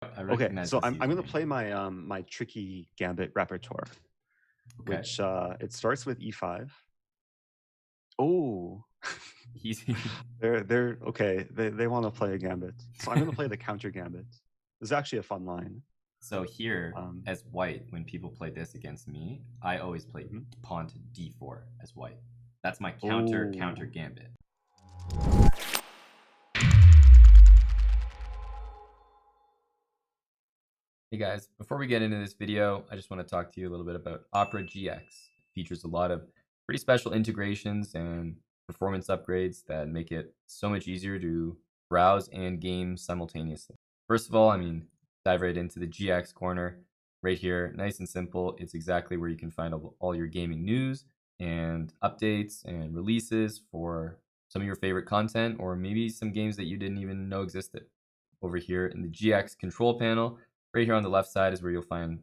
I Okay, recognize so this I'm gonna username. play my tricky gambit repertoire, Okay. which it starts with e5. Oh, He's they're okay. They want to play a gambit, so I'm gonna play the counter gambit. This is actually a fun line. so here Um, as white, when people play this against me, I always play mhm. pawn to d4 as white. That's my counter Oh, gambit. Hey guys, before we get into this video, I just want to talk to you a little bit about Opera GX. It features a lot of pretty special integrations and performance upgrades that make it so much easier to browse and game simultaneously. First of all, dive right into the GX corner right here. Nice and simple. It's exactly where you can find all your gaming news and updates and releases for some of your favorite content or maybe some games that you didn't even know existed. Over here in the GX control panel, right here on the left side is where you'll find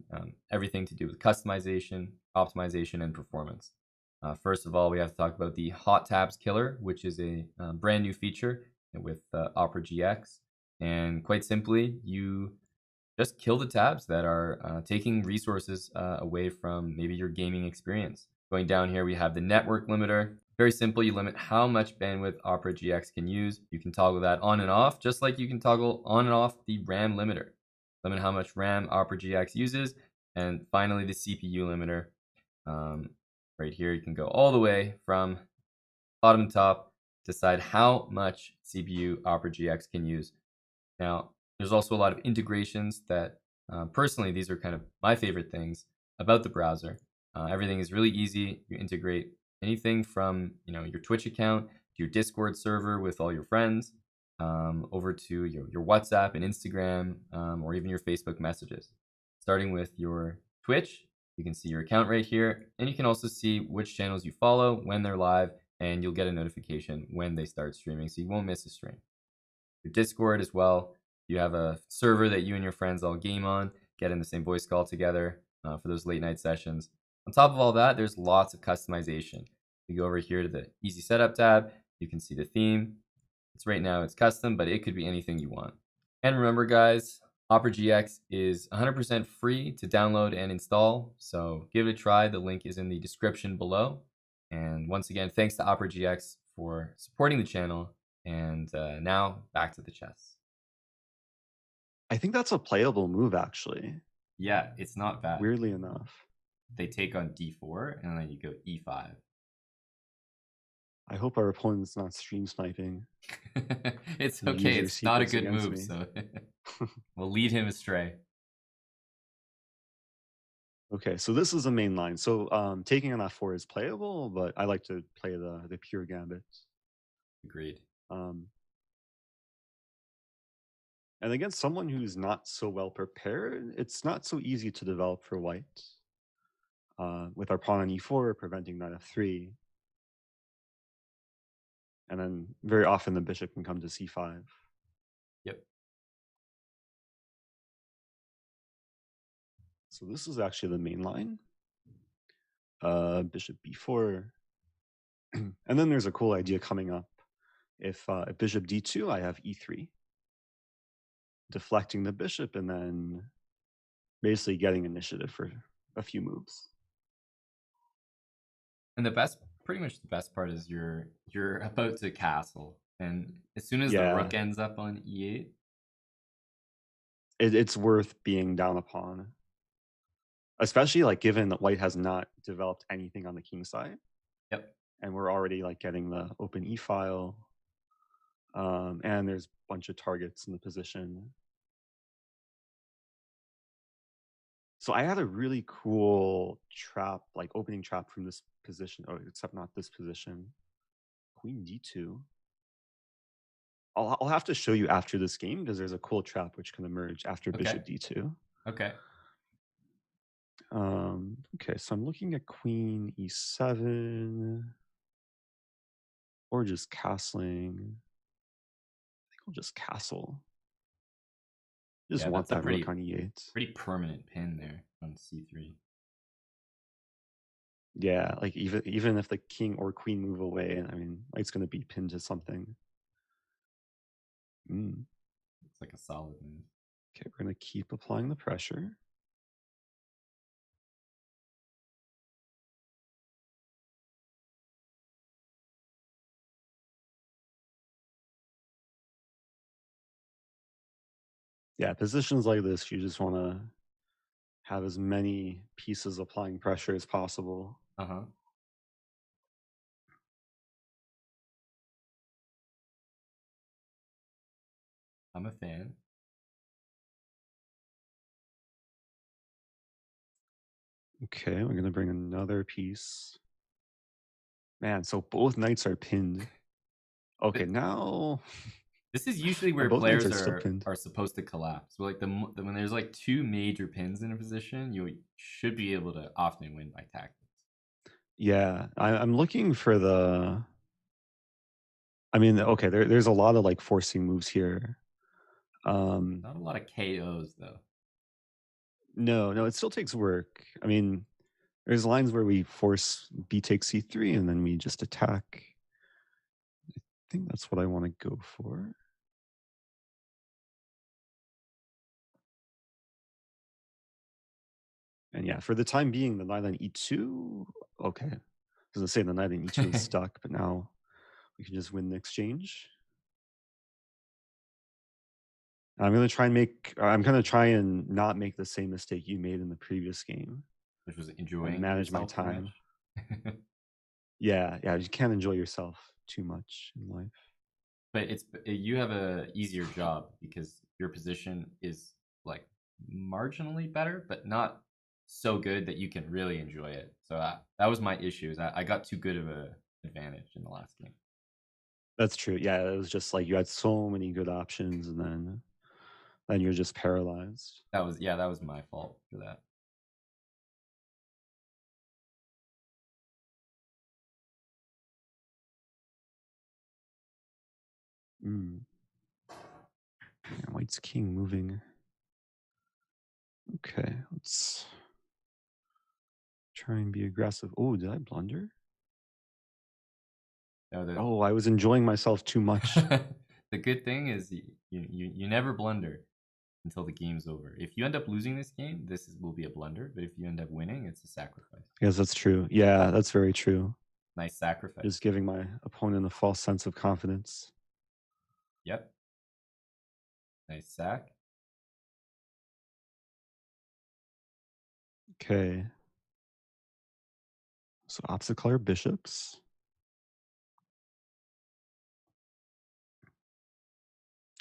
everything to do with customization, optimization, and performance. First of all, we have to talk about the Hot Tabs Killer, which is a brand new feature with Opera GX. And quite simply, you just kill the tabs that are taking resources away from maybe your gaming experience. Going down here, we have the network limiter. Very simple, you limit how much bandwidth Opera GX can use. You can toggle that on and off, just like you can toggle on and off the RAM limiter. Limit how much RAM Opera GX uses. And finally, the CPU limiter. Right here, you can go all the way from bottom to top, decide how much CPU Opera GX can use. Now, there's also a lot of integrations that, personally, these are kind of my favorite things about the browser. Everything is really easy. You integrate anything from your Twitch account to your Discord server with all your friends, over to your WhatsApp and Instagram, or even your Facebook messages. Starting with your Twitch, you can see your account right here, and you can also see which channels you follow, when they're live, and you'll get a notification when they start streaming, so you won't miss a stream. Your Discord as well. You have a server that you and your friends all game on, get in the same voice call together for those late night sessions. On top of all that, there's lots of customization. You go over here to the Easy Setup tab. You can see the theme. Right now, it's custom, but it could be anything you want. And remember, guys, Opera GX is 100% free to download and install, so give it a try. The link is in the description below. And once again, thanks to Opera GX for supporting the channel. And now back to the chess. I think that's a playable move actually. Yeah, it's not bad. Weirdly enough, They take on d4, and then you go e5. I hope our opponent's not stream sniping It's the okay. user It's not a secrets good against move, me. so we'll lead him astray. Okay, so this is a main line. So taking on f4 is playable, but I like to play the pure gambit. Agreed. Um, and against someone who's not so well prepared, it's not so easy to develop for white. With our pawn on e4, preventing knight f3. And then very often the bishop can come to c5. Yep. So this is actually the main line. Bishop b4. And then there's a cool idea coming up. If bishop d2, I have e3. Deflecting the bishop and then basically getting initiative for a few moves. And pretty much the best part is you're about to castle, and as soon as the Yeah, rook ends up on e8, it's worth being down upon, especially like given that white has not developed anything on the king side, yep. and we're already like getting the open e file, and there's a bunch of targets in the position. So I had a really cool trap, like opening trap from this position, except not this position. Queen d2. I'll have to show you after this game because there's a cool trap which can emerge after Okay. bishop d2. Okay. Okay, so I'm looking at queen e7 or just castling. I think I'll just castle. Just Yeah, want that's a that rook on e8. pretty permanent pin there on c3. Yeah, like even if the king or queen move away, I mean, it's going to be pinned to something. It's like a solid move. Okay, we're going to keep applying the pressure. Yeah, positions like this, you just want to have as many pieces applying pressure as possible. Uh-huh. I'm a fan. Okay, we're going to bring another piece. Man, so both knights are pinned. Okay, now This is usually where both knights players are still pinned. are supposed to collapse. So like when there's like two major pins in a position, you should be able to often win by tactics. Yeah, I'm looking for the. I mean, okay, there's a lot of like forcing moves here. Not a lot of KOs though. No, it still takes work. I mean, there's lines where we force b takes c3 and then we just attack. I think that's what I want to go for. And yeah, for the time being, the knight on e2. Okay, I was gonna say the knight on e2 is stuck, but now we can just win the exchange. I'm gonna try and I'm gonna try and not make the same mistake you made in the previous game. Which was And enjoying manage my yourself too time. much. Yeah, you can't enjoy yourself too much in life. But you have a easier job because your position is like marginally better, but not so good that you can really enjoy it. So that was my issue. Is I got too good of a advantage in the last game. That's true. Yeah, it was just like you had so many good options, and then you're just paralyzed. That was my fault for that. Mm. Yeah, white's king moving. Okay, let's try and be aggressive. Oh, did I blunder? No, Oh, I was enjoying myself too much. the good thing is you never blunder until the game's over. If you end up losing this game, will be a blunder. But if you end up winning, it's a sacrifice. Yes, that's true. Yeah, that's very true. Nice sacrifice. Just giving my opponent a false sense of confidence. Yep. Nice sack. Okay. So opposite color bishops.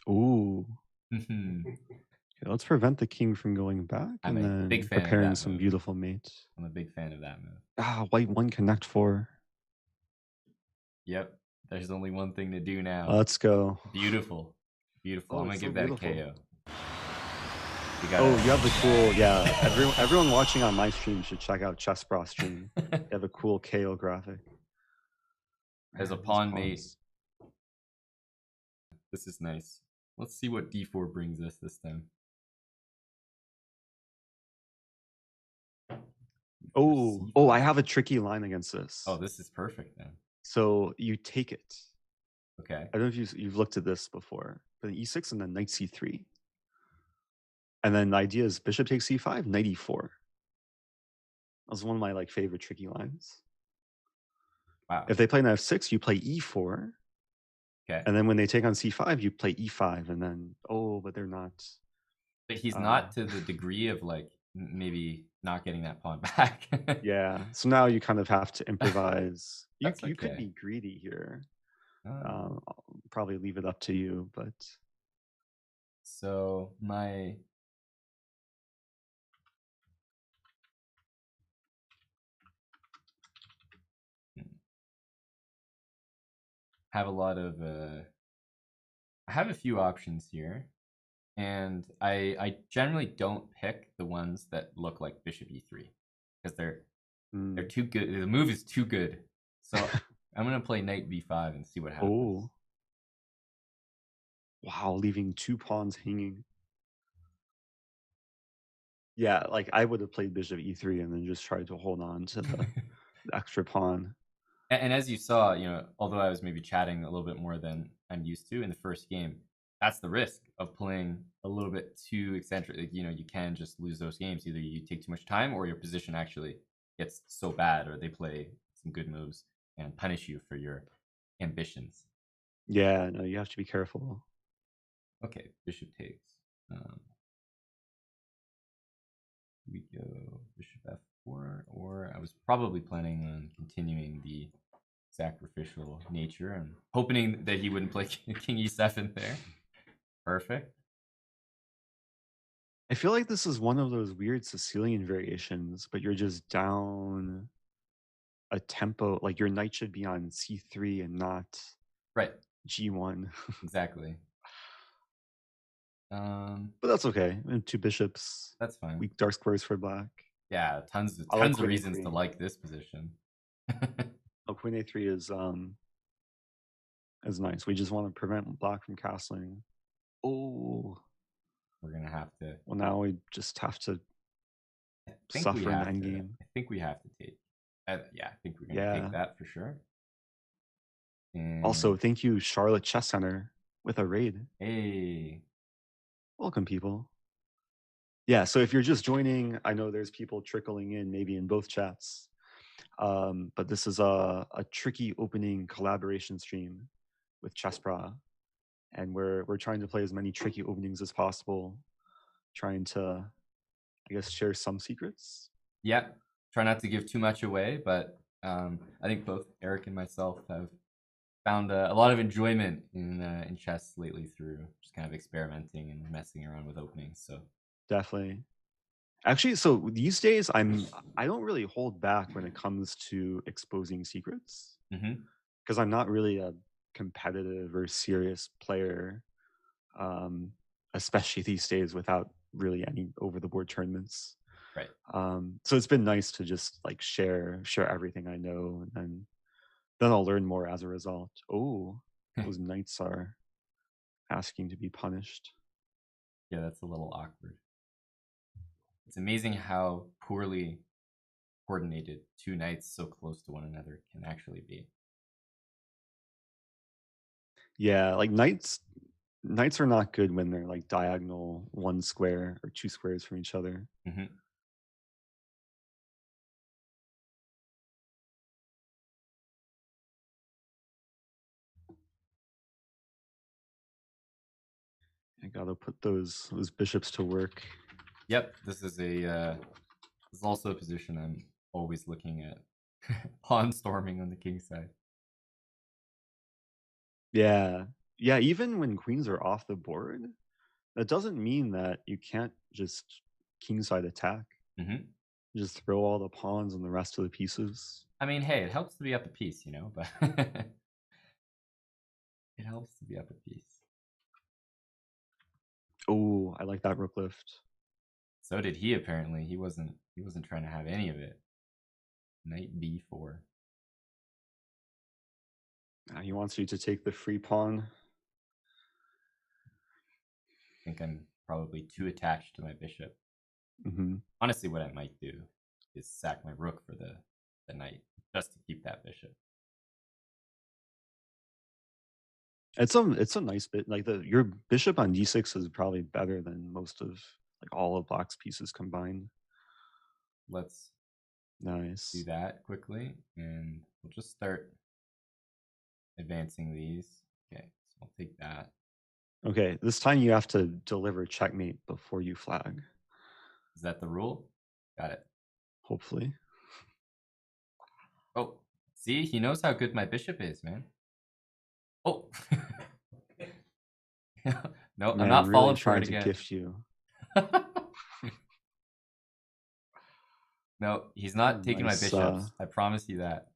Ooh. Okay, let's prevent the king from going back I'm and a then big fan of preparing that some move. beautiful mates. I'm a big fan of that move. White 1 connect 4. Yep. There's only one thing to do now. Let's go. Beautiful. Beautiful. Oh, I'm gonna it's so give that beautiful. a KO. Oh, you have the cool, yeah. Everyone watching on my stream should check out chessbrah stream. They have a cool KO graphic. There's a pawn mate. This is nice. Let's see what d4 brings us this time. Oh, I have a tricky line against this. Oh, this is perfect then. So you take it. Okay. I don't know if you've looked at this before, but e6 and then knight c3. And then the idea is bishop takes c5, knight e4. That was one of my like favorite tricky lines. Wow. If they play knight f6, you play e4. Okay. And then when they take on c5, you play e5, and then but they're not. But he's not to the degree of like maybe not getting that pawn back. Yeah. So now you kind of have to improvise. You Okay. could be greedy here. Oh. I'll probably leave it up to you, but so my have a lot of I have a few options here, and I generally don't pick the ones that look like bishop e3 because they're too good. The move is too good. So I'm gonna play knight b5 and see what happens. Oh, wow, leaving 2 pawns hanging. Yeah, like I would have played bishop e3 and then just tried to hold on to the extra pawn. And as you saw, although I was maybe chatting a little bit more than I'm used to in the first game, that's the risk of playing a little bit too eccentric. Like, you can just lose those games. Either you take too much time, or your position actually gets so bad, or they play some good moves and punish you for your ambitions. Yeah, no, you have to be careful. Okay, bishop takes. We go bishop f4, or I was probably planning on continuing the sacrificial nature and hoping that he wouldn't play king e7 there. Perfect. I feel like this is one of those weird Sicilian variations, but you're just down a tempo. Like your knight should be on c3 and not Right. g1. Exactly. But that's okay. And 2 bishops. That's fine. Weak dark squares for black. Yeah, tons I like of queen reasons to a3. like this position. Oh, queen a3 is nice. We just want to prevent black from castling. Oh, We're gonna have to. well, now we just have to I think we suffer an have to. endgame. I think we have to take. Yeah, I think we're gonna Yeah. take that for sure. And Also, thank you, Charlotte Chess Center, with a raid. hey, Welcome, people. Yeah, so if you're just joining, I know there's people trickling in, maybe in both chats. But this is a tricky opening collaboration stream with chessbrah, and we're trying to play as many tricky openings as possible, trying to, I guess, share some secrets. yeah, try not to give too much away, but I think both Eric and myself have found a lot of enjoyment in chess lately through just kind of experimenting and messing around with openings. So Definitely. Actually, so these days I don't really hold back when it comes to exposing secrets, because I'm not really a competitive or serious player, especially these days without really any over the board tournaments. right. So it's been nice to just like share everything I know, and then I'll learn more as a result. Oh, those knights are asking to be punished. Yeah, that's a little awkward. It's amazing how poorly coordinated two knights so close to one another can actually be. Yeah, like knights are not good when they're like diagonal 1 square or 2 squares from each other. I gotta put those bishops to work. Yep, this is also a position I'm always looking at. Pawn storming on the king side. Yeah, even when queens are off the board, that doesn't mean that you can't just kingside attack. Just throw all the pawns and the rest of the pieces. I mean, hey, it helps to be up a piece, but it helps to be up a piece. Oh, I like that rook lift. So did he. Apparently, he wasn't trying to have any of it. Knight b4. He wants you to take the free pawn. I think I'm probably too attached to my bishop. Honestly, what I might do is sack my rook for the knight, just to keep that bishop. It's a nice bit. Like your bishop on d6 is probably better than most of like all of black's pieces combined. Let's nice do that quickly, and we'll just start advancing these. Okay, so I'll take that. Okay, this time you have to deliver checkmate before you flag. Is that the rule? Got it. Hopefully. Oh, see, he knows how good my bishop is, man. Oh. No, Man, I'm not really falling for trying it to again. gift you. No, he's not taking my bishops. I promise you that.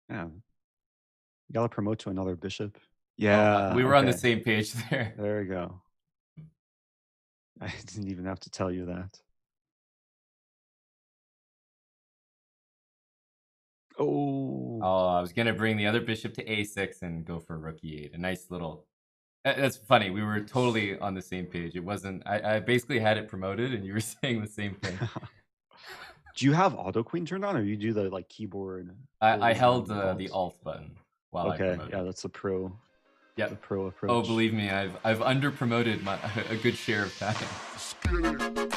Yeah. You gotta promote to another bishop. Yeah. Oh, we were on the same page there. There we go. I didn't even have to tell you that. Oh. I was gonna bring the other bishop to a6 and go for rook e8. A nice little. That's funny. We were totally on the same page. It wasn't. I basically had it promoted, and you were saying the same thing. Do you have auto queen turned on, or you do the like keyboard? I hold held down the Alt button while I Okay, promoted. yeah, that's the pro. Yep. The pro approach. Oh, believe me, I've under promoted a good share of time.